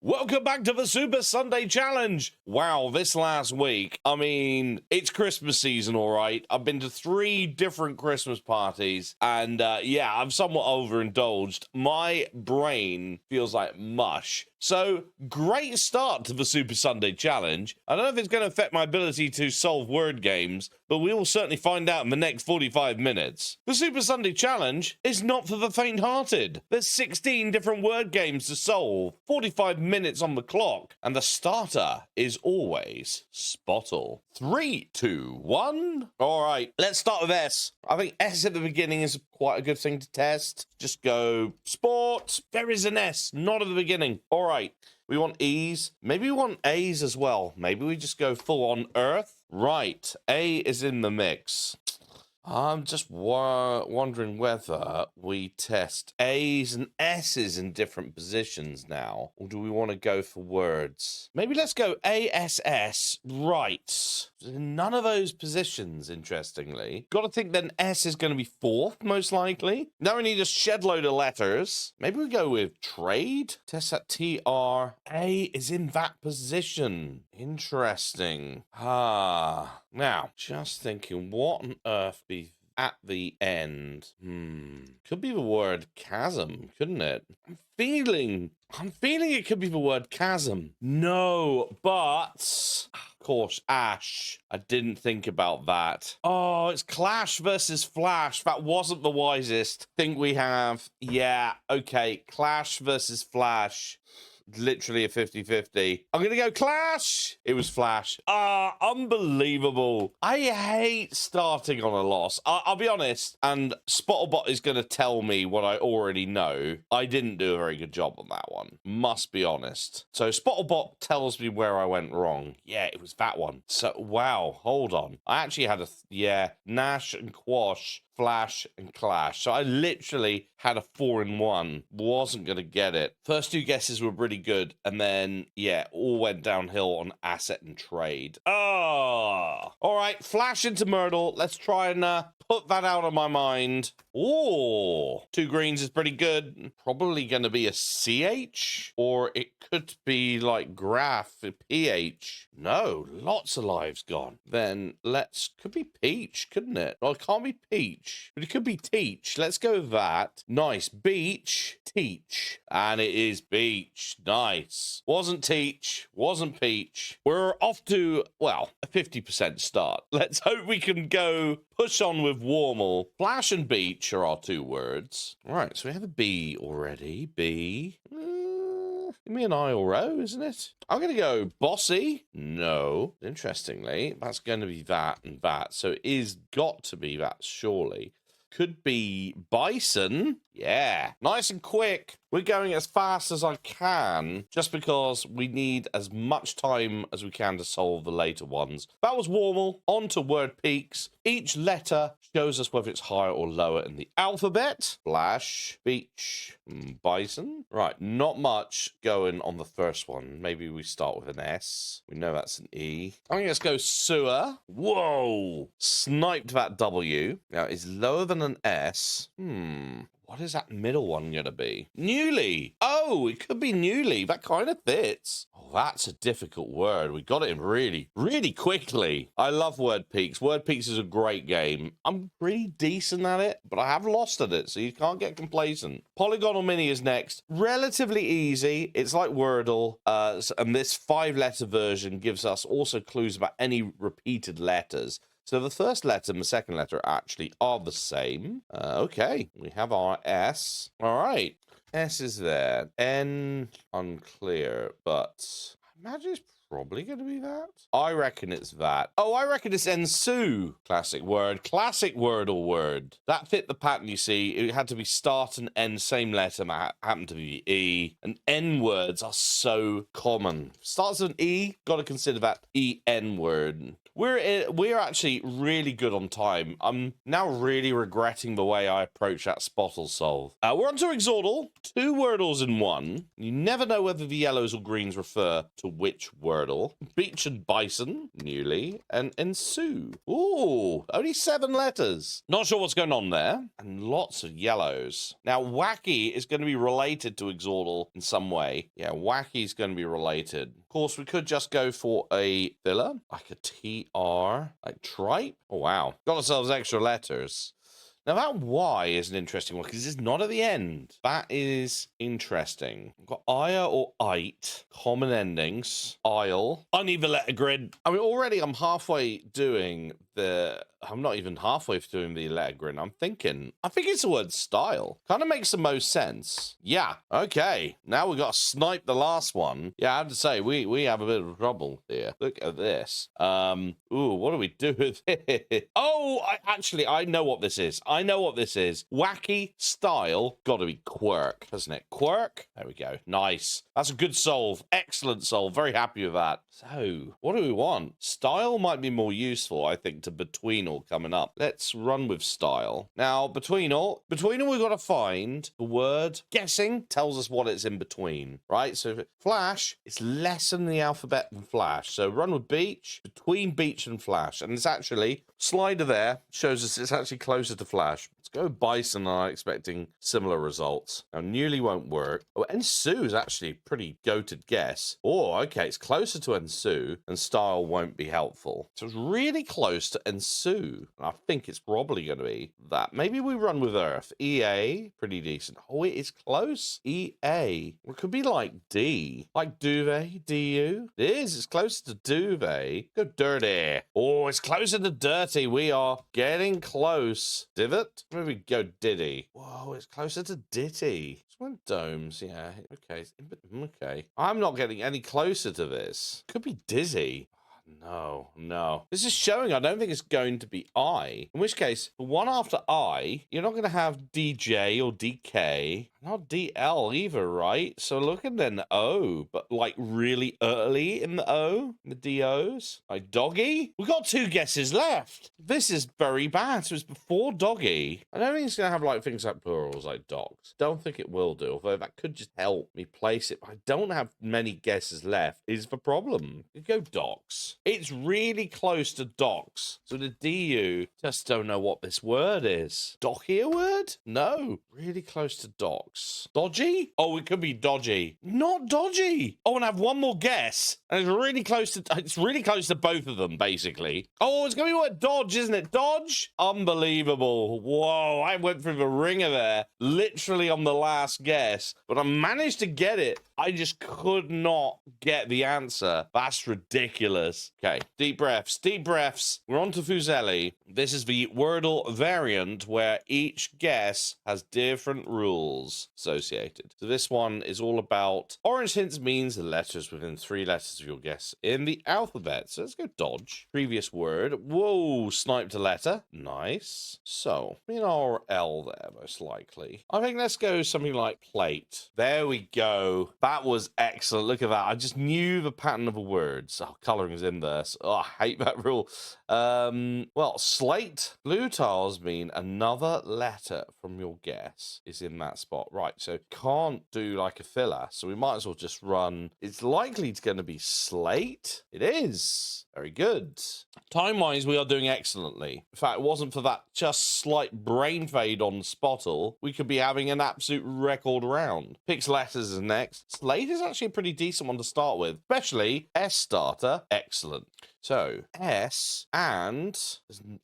Welcome back to the Super Sunday Challenge. Wow, this last week, I mean, it's Christmas season, all right. I've been to 3 different Christmas parties, and yeah, I'm somewhat overindulged. My brain feels like mush. So, great start to the Super Sunday Challenge. I don't know if it's going to affect my ability to solve word games, but we will certainly find out in the next 45 minutes. The Super Sunday Challenge is not for the faint-hearted. There's 16 different word games to solve, 45 minutes on the clock, and the starter is always Spottle. 3, 2, 1. All right, let's start with S. I think S at the beginning is quite a good thing to test. Just go sport. There is an S, not at the beginning. All right, we want E's. Maybe we want A's as well. Maybe we just go full on Earth. Right, A is in the mix. I'm just wondering whether we test A's and S's in different positions now, or do we want to go for words? Maybe let's go ASS. Right. None of those positions, interestingly. Got to think then S is going to be 4th, most likely. Now we need a shed load of letters. Maybe we go with trade. Test that TR. A is in that position. Interesting. Now, just thinking, what on earth be at the end? Could be the word chasm, couldn't it? I'm feeling it could be the word chasm. No, but of course, Ash. I didn't think about that. Oh, it's Clash versus Flash. That wasn't the wisest. Think we have, yeah, okay, Clash versus Flash. Literally a 50-50. I'm gonna go Clash. It was Flash. Unbelievable. I hate starting on a loss. I'll be honest, and Spottlebot is gonna tell me what I already know. I didn't do a very good job on that one. Must be honest. So Spottlebot tells me where I went wrong. Yeah, it was that one. So, wow, hold on. I actually had Nash and Quash, Flash and Clash. So I literally had a 4-in-1. Wasn't going to get it. First 2 guesses were really good. And then, yeah, all went downhill on asset and trade. All right, Flash into Myrtle. Let's try and put that out of my mind. Oh, 2 greens is pretty good. Probably going to be a CH, or it could be like graph, PH. No, lots of lives gone. Then could be peach, couldn't it? Well, it can't be peach, but it could be teach. Let's go with that. Nice. Beach, teach. And it is beach. Nice. Wasn't teach, wasn't peach. We're off to, well, a 50% start. Let's hope we can go push on with Warmal. Flash and beach are our 2 words. All right, so we have a B already. B. Give me an I or O, isn't it? I'm going to go bossy. No. Interestingly, that's going to be that and that. So it is got to be that, surely. Could be bison. Yeah. Nice and quick. We're going as fast as I can, just because we need as much time as we can to solve the later ones. That was Warmal. On to word peaks. Each letter shows us whether it's higher or lower in the alphabet. Flash, beach, bison. Right, not much going on the first one. Maybe we start with an S. We know that's an E. I think let's go sewer. Whoa! Sniped that W. Now, it's lower than an S. What is that middle one going to be? Newly. Oh, it could be newly. That kind of fits. Oh, that's a difficult word. We got it in really, really quickly. I love Word Peaks. Word Peaks is a great game. I'm pretty decent at it, but I have lost at it, so you can't get complacent. Polygonal Mini is next. Relatively easy. It's like Wordle, and this 5-letter version gives us also clues about any repeated letters. So the first letter and the second letter actually are the same. Okay, we have our S. All right, S is there. N, unclear, but I imagine it's probably going to be that. I reckon it's that. Oh, I reckon it's ensue. Classic word. Classic Wordle word. That fit the pattern, you see. It had to be start and end, same letter. Happened to be E. And N words are so common. Starts with an E. Got to consider that EN word. We're actually really good on time. I'm now really regretting the way I approach that Spottle solve. We're on to Exordle. 2 Wordles in 1. You never know whether the yellows or greens refer to which word. Wordle. Beach and bison, newly, and ensue. Ooh, only 7 letters. Not sure what's going on there. And lots of yellows. Now, wacky is going to be related to exordal in some way. Yeah, wacky is going to be related. Of course, we could just go for a filler, like a TR, like tripe. Oh, wow. Got ourselves extra letters. Now, that Y is an interesting one because it's not at the end. That is interesting. We've got ire or ite, common endings, isle, uneven letter grid. I mean, already I'm halfway doing the... I'm not even halfway doing the letter grid. I think it's the word style. Kind of makes the most sense. Yeah, okay. Now we've got to snipe the last one. Yeah, I have to say, we have a bit of trouble here. Look at this. Ooh, what do we do with it? Oh, I know what this is. I know what this is. Wacky style. Got to be quirk, doesn't it? Quirk. There we go. Nice. That's a good solve. Excellent solve. Very happy with that. So, what do we want? Style might be more useful, I think, to between all coming up. Let's run with style. Now, between all we've got to find the word. Guessing tells us what it's in between, right? So, flash is less in the alphabet than flash. So, run with beach, between beach and flash. And it's actually, slider there shows us it's actually closer to flash. Let's go bison. I'm expecting similar results. Now, newly won't work. Oh, ensue is actually a pretty goated guess. Oh, okay, it's closer to ensue, and style won't be helpful. So it's really close to ensue. And I think it's probably going to be that. Maybe we run with earth. EA, pretty decent. Oh, it is close. EA. Or it could be like D. Like duvet, DU. It is. It's closer to duvet. Go dirty. Oh, it's closer to dirty. We are getting close. Divot. Maybe go diddy. Whoa, it's closer to ditty. It's one domes. Yeah. Okay. Okay. I'm not getting any closer to this. Could be dizzy. No. This is showing I don't think it's going to be I. In which case, the one after I, you're not going to have DJ or DK. Not DL either, right? So look at an O, but like really early in the O, the DOs. Like doggy? We got 2 guesses left. This is very bad. So it's before doggy. I don't think it's going to have like things like plurals like dogs. Don't think it will do, although that could just help me place it. But I don't have many guesses left is the problem. You go docs. It's really close to docs. So the DU, just don't know what this word is. Docky a word? No. Really close to docs. Dodgy? Oh, it could be dodgy. Not dodgy. Oh, and I have one more guess. And it's really close to both of them, basically. Oh, it's going to be what dodge, isn't it? Dodge? Unbelievable. Whoa, I went through the ringer there. Literally on the last guess. But I managed to get it. I just could not get the answer. That's ridiculous. Okay, deep breaths, deep breaths. We're on to Fuseli. This is the Wordle variant where each guess has different rules associated. So this one is all about orange hints means the letters within 3 letters of your guess in the alphabet. So let's go dodge. Previous word. Whoa, sniped a letter. Nice. So, our L there, most likely. I think let's go something like plate. There we go. That was excellent. Look at that. I just knew the pattern of the words. Oh, coloring is in there. So, I hate that rule. Well, slate. Blue tiles mean another letter from your guess is in that spot. Right, so can't do like a filler. So we might as well just run. It's likely it's going to be slate. It is. Very good. Time-wise, we are doing excellently. In fact, it wasn't for that just slight brain fade on Spottle, we could be having an absolute record round. Picks letters is next. Slate is actually a pretty decent one to start with, especially S starter. Excellent. So, S and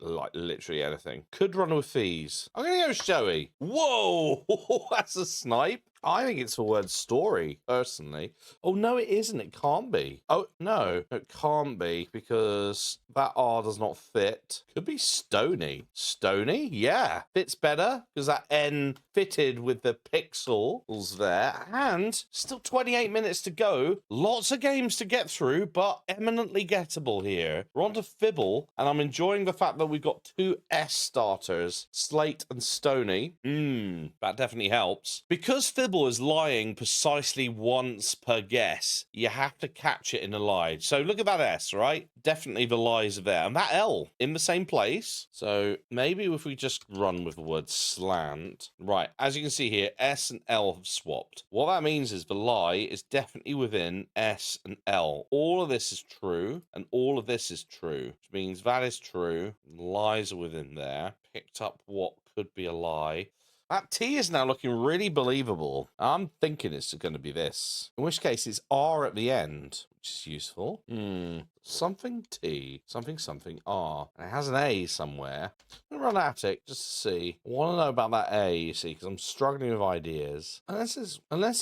like literally anything. Could run with fees. I'm going to go showy. Whoa, that's a snipe. I think it's the word story, personally. Oh, no, it isn't. It can't be. Oh, no, it can't be because that R does not fit. Could be stony. Stony? Yeah. Fits better because that N fitted with the pixels there. And still 28 minutes to go. Lots of games to get through, but eminently gettable here. We're on to Fibble, and I'm enjoying the fact that we've got 2 S starters, Slate and Stony. That definitely helps. Because Fibble syllable is lying precisely once per guess. You have to catch it in a lie. So look at that S, right? Definitely the lies are there. And that L in the same place. So maybe if we just run with the word slant. Right, as you can see here, S and L have swapped. What that means is the lie is definitely within S and L. All of this is true, and all of this is true, which means that is true. Lies are within there. Picked up what could be a lie. That T is now looking really believable. I'm thinking it's going to be this. In which case, it's R at the end, which is useful. Something T, something R. And it has an A somewhere. I'm going to run at it just to see. I want to know about that A, you see, because I'm struggling with ideas. Unless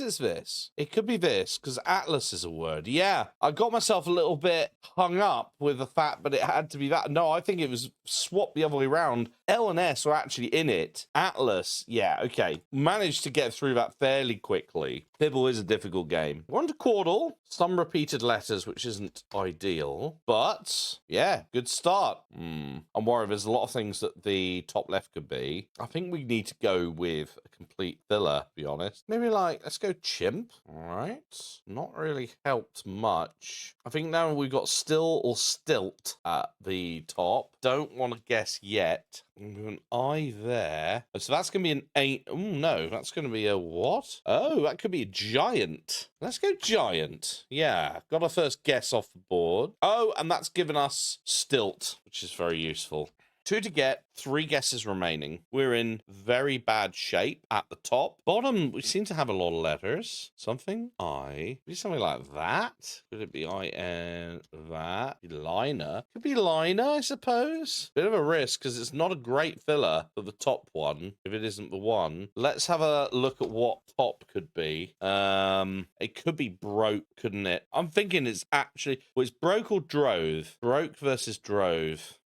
it's this. It could be this, because Atlas is a word. Yeah, I got myself a little bit hung up with the fact that it had to be that. No, I think it was swapped the other way around. L and S are actually in it. Atlas, yeah, okay. Managed to get through that fairly quickly. Pibble is a difficult game. We're on to Quaddle. Some repeated letters, which isn't ideal. But, yeah, good start. I'm worried there's a lot of things that the top left could be. I think we need to go with a complete filler, to be honest. Maybe like, let's go chimp. All right. Not really helped much. I think now we've got still or stilt at the top. Don't want to guess yet. With an I there. So that's going to be an 8. Oh, no. That's going to be a what? Oh, that could be a giant. Let's go giant. Yeah. Got our first guess off the board. Oh, and that's given us stilt, which is very useful. 2 to get, 3 guesses remaining. We're in very bad shape at the top. Bottom, we seem to have a lot of letters. Something I. Could be something like that. Could it be I-N, that? Liner. Could be liner, I suppose. Bit of a risk because it's not a great filler for the top one, if it isn't the one. Let's have a look at what top could be. It could be broke, couldn't it? I'm thinking it's actually, well, it's broke or drove. Broke versus drove.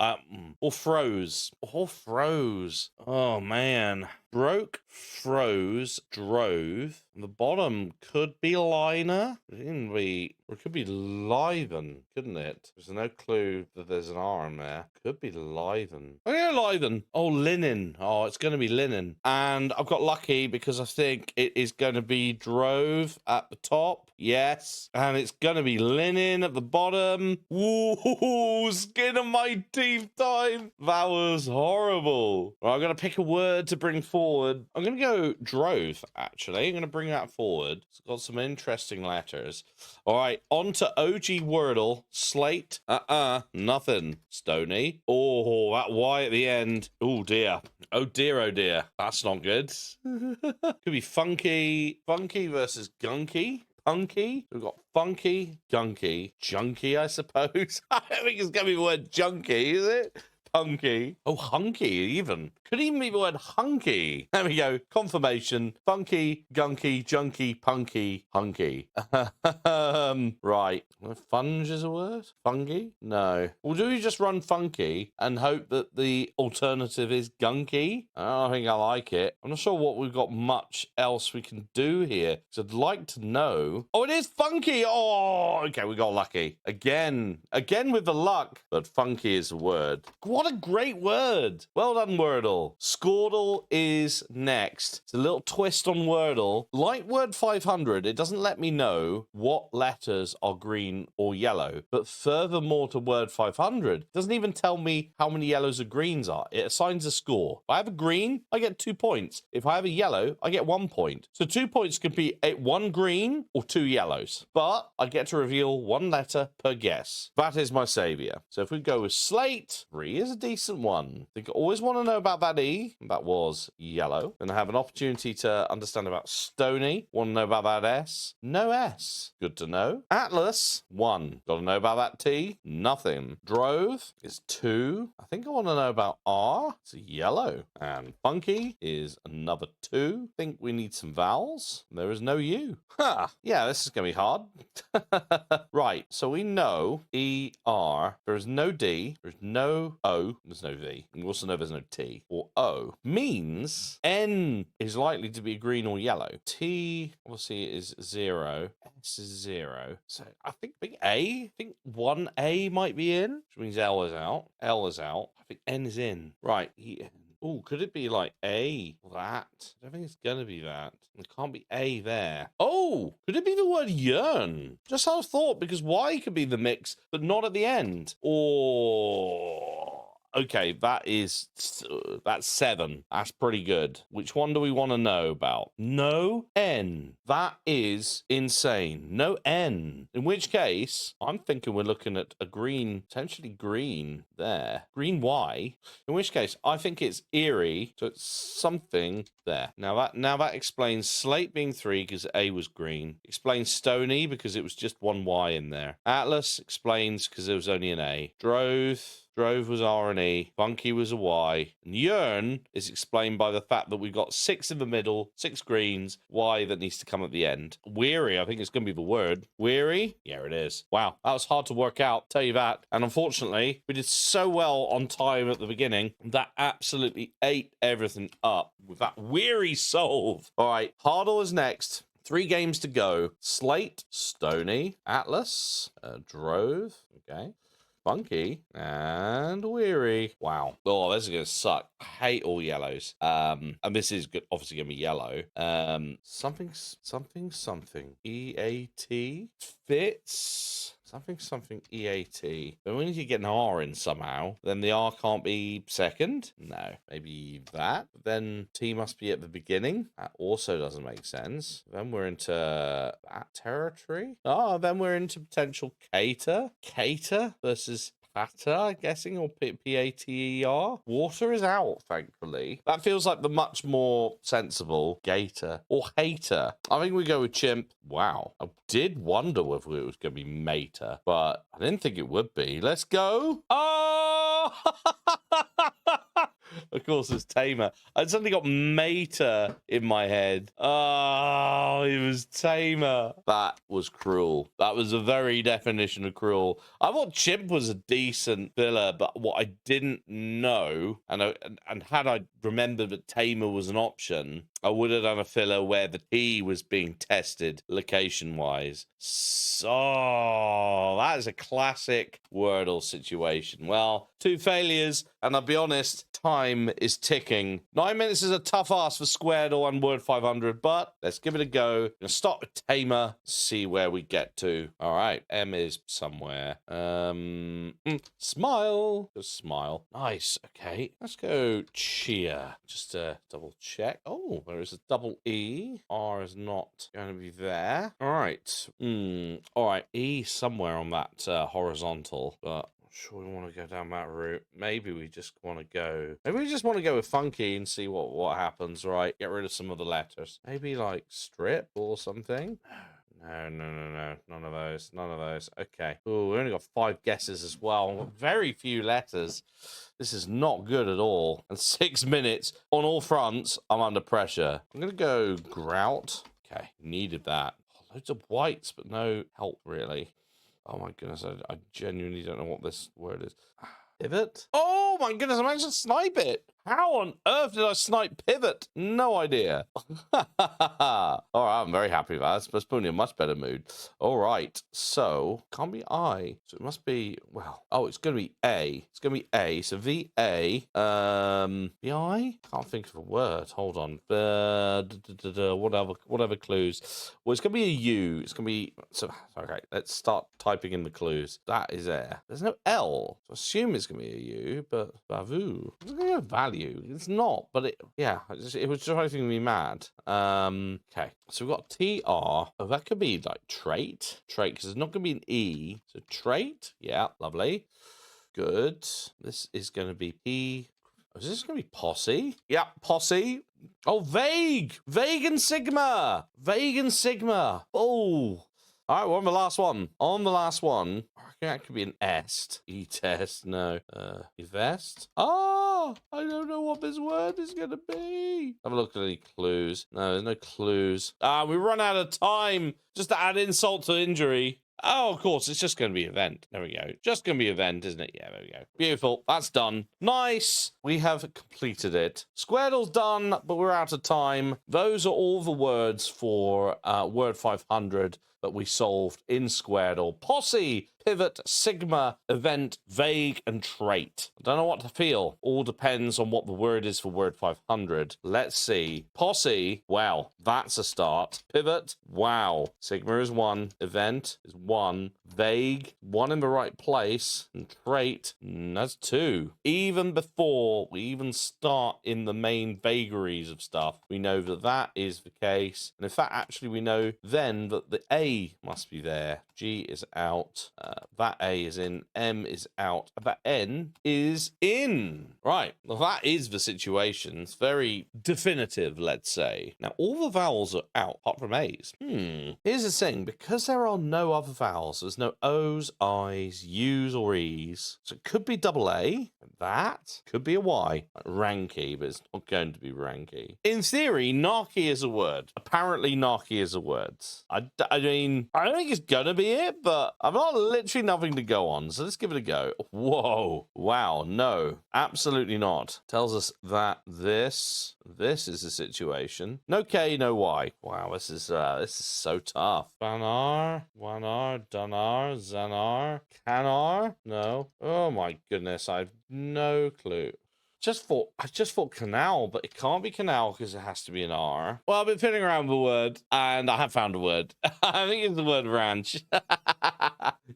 Or froze. Or froze. Oh, man. Broke, froze, drove. And the bottom could be liner. Or it could be liven, couldn't it? There's no clue that there's an R in there. Could be liven. Oh, yeah, liven. Oh, linen. Oh, it's going to be linen. And I've got lucky because I think it is going to be drove at the top. Yes. And it's going to be linen at the bottom. Woo, skin of my teeth time. That was horrible. Well, I'm going to pick a word to bring forward. I'm going to go drove, actually. I'm going to bring that forward. It's got some interesting letters. All right, on to OG Wordle. Slate. Nothing. Stony. Oh, that Y at the end. Oh, dear. Oh, dear, oh, dear. That's not good. Could be funky. Funky versus gunky. Punky. We've got funky, gunky, junky, I suppose. I don't think it's going to be the word junky, is it? Punky. Oh, hunky, even. Could even be the word hunky. There we go. Confirmation. Funky, gunky, junky, punky, hunky. Right. Funge is a word? Fungi? No. Well, do we just run funky and hope that the alternative is gunky? I don't think I like it. I'm not sure what we've got much else we can do here. So I'd like to know. Oh, it is funky. Oh, okay. We got lucky. Again with the luck. But funky is a word. What a great word. Well done, Wordle. Squaddle is next. It's a little twist on Wordle. Like word 500, it doesn't let me know what letters are green or yellow. But furthermore to word 500, it doesn't even tell me how many yellows or greens are. It assigns a score. If I have a green, I get 2 points. If I have a yellow, I get 1 point. So 2 points could be 1 green or 2 yellows. But I get to reveal 1 letter per guess. That is my savior. So if we go with slate, 3 is a decent one. I think I always want to know about that E. That was yellow. And I have an opportunity to understand about stony. Want to know about that S? No S. Good to know. Atlas, 1. Got to know about that T? Nothing. Drove is 2. I think I want to know about R. It's yellow. And funky is another 2. Think we need some vowels. There is no U. Ha! Yeah, this is going to be hard. Right, so we know E-R. There is no D. There's no O. There's no V. And we also know there's no T or O. Means N is likely to be green or yellow. T, obviously, is 0. S is 0. So I think A. I think 1A might be in, which means L is out. L is out. I think N is in. Right. Oh, could it be like A? That? I don't think it's going to be that. It can't be A there. Oh, could it be the word yearn? Just how I thought, because Y could be the mix, but not at the end. Or... Okay, that's 7. That's pretty good. Which one do we want to know about? No N. That is insane. No N. In which case, I'm thinking we're looking at a green, potentially green there. Green Y. In which case, I think it's eerie. So it's something there. Now that explains slate being 3 because A was green. Explains stony because it was just one Y in there. Atlas explains because there was only an A. Drove was R and E. Funky was a Y. And yearn is explained by the fact that we've got 6 in the middle, 6 greens, Y that needs to come at the end. Weary, I think it's going to be the word. Weary? Yeah, it is. Wow, that was hard to work out, tell you that. And unfortunately, we did so well on time at the beginning, that absolutely ate everything up with that weary solve. All right, Hardle is next. 3 games to go. Slate, Stony, Atlas, Drove, okay. Funky and weary. Wow. Oh, this is going to suck. I hate all yellows. And this is obviously going to be yellow. Something. EAT fits. Something EAT. But we need to get an R in somehow. Then the R can't be second. No. Maybe that. Then T must be at the beginning. That also doesn't make sense. Then we're into that territory. Oh, then we're into potential cater. Cater versus Pater, I'm guessing, or Pater. Water is out, thankfully. That feels like the much more sensible gator or hater. I think we go with chimp. Wow. I did wonder whether it was going to be mater, but I didn't think it would be. Let's go. Oh! Of course, it's tamer. I suddenly got mater in my head. Oh, it was tamer. That was cruel. That was a very definition of cruel. I thought chimp was a decent filler, but what I didn't know, and had I remembered that tamer was an option, I would have done a filler where the T was being tested location-wise. So, that is a classic Wordle situation. Well, 2 failures, and I'll be honest, time is ticking. 9 minutes is a tough ask for Squaredle and Word 500, but let's give it a go. I'm gonna start with tamer, see where we get to. All right, M is somewhere. Smile. Just smile. Nice. Okay, let's go cheer. Just to double check. Oh, there is a double E. R is not going to be there. All right. All right. E somewhere on that horizontal, but sure we want to go down that route. Maybe we just want to go with funky and see what happens, right? Get rid of some of the letters. Maybe like strip or something. No. None of those. Okay. Oh, we only got 5 guesses as well. Very few letters. This is not good at all. And 6 minutes on all fronts. I'm under pressure. I'm going to go grout. Okay. Needed that. Loads of whites, but no help really. Oh my goodness, I genuinely don't know what this word is. Pivot? Oh my goodness, I managed to snipe it. How on earth did I snipe pivot? No idea. All right, I'm very happy with that. That's put me in a much better mood. All right, so can't be I. So it must be, well, oh, it's going to be A. It's going to be A. So V-A. V-I? Can't think of a word. Hold on. Whatever clues. Well, it's going to be a U. It's going to be, so, okay, let's start typing in the clues. That is there. There's no L. So I assume it's going to be a U, but Bavu. It's going to be a value. It's not, but it was driving me mad. Okay, so we've got TR. Oh, that could be like trait, because there's not going to be an E. So trait, yeah, lovely, good. This is going to be P. Oh, is this going to be posse? Yeah, posse. Oh, vague and sigma. Oh. All right, we're on the last one. I reckon that could be an est. E-test, no. Evest? Oh, I don't know what this word is going to be. Have a look at any clues. No, there's no clues. We run out of time. Just to add insult to injury. Oh, of course, it's just going to be event. There we go. Just going to be event, isn't it? Yeah, there we go. Beautiful. That's done. Nice. We have completed it. Squaredle's done, but we're out of time. Those are all the words for Word 500. that we solved in Squaredle. Posse, pivot, sigma, event, vague, and trait. I don't know what to feel. All depends on what the word is for word 500. Let's see. Posse, wow, that's a start. Pivot, wow. Sigma is 1. Event is 1. Vague, 1 in the right place. And trait, that's 2. Even before we even start in the main vagaries of stuff, we know that that is the case. And in fact, actually, we know then that the A must be there. G is out. That A is in. M is out. That N is in. Right. Well, that is the situation. It's very definitive, let's say. Now, all the vowels are out, apart from A's. Here's the thing. Because there are no other vowels, there's no O's, I's, U's, or E's. So it could be double A. That could be a Y. Like Ranky, but it's not going to be Ranky. In theory, Narky is a word. Apparently, Narky is a word. I mean, I don't think it's going to be it, but I've got literally nothing to go on, so let's give it a go. Whoa. Wow. No. Absolutely not. Tells us that this is the situation. No K, no Y. Wow, this is so tough. Banar, Wanar, Danar, Zanar, Canar? No. Oh my goodness, I've no clue. I just thought canal, but it can't be canal because it has to be an R. Well, I've been fiddling around with the word, and I have found a word. I think it's the word ranch.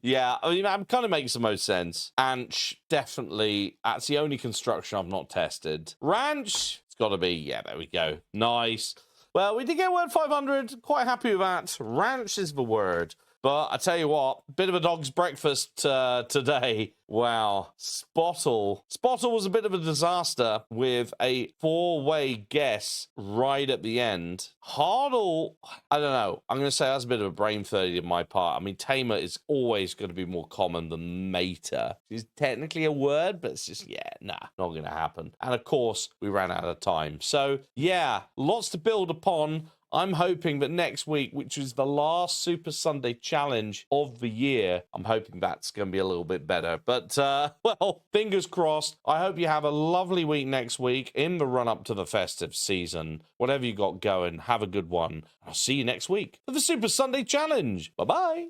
Yeah, I mean, that kind of makes the most sense. Anch, definitely. That's the only construction I've not tested. Ranch, it's got to be. Yeah, there we go. Nice. Well, we did get word 500. Quite happy with that. Ranch is the word. But I tell you what, bit of a dog's breakfast today. Wow. Spottle was a bit of a disaster with a 4-way guess right at the end. Hardle, I don't know. I'm going to say that's a bit of a brain 30 in my part. I mean, tamer is always going to be more common than mater. It's technically a word, but it's just, yeah, nah, not going to happen. And of course, we ran out of time. So, yeah, lots to build upon. I'm hoping that next week, which is the last Super Sunday challenge of the year, I'm hoping that's going to be a little bit better. But, well, fingers crossed. I hope you have a lovely week next week in the run-up to the festive season. Whatever you got going, have a good one. I'll see you next week for the Super Sunday challenge. Bye-bye.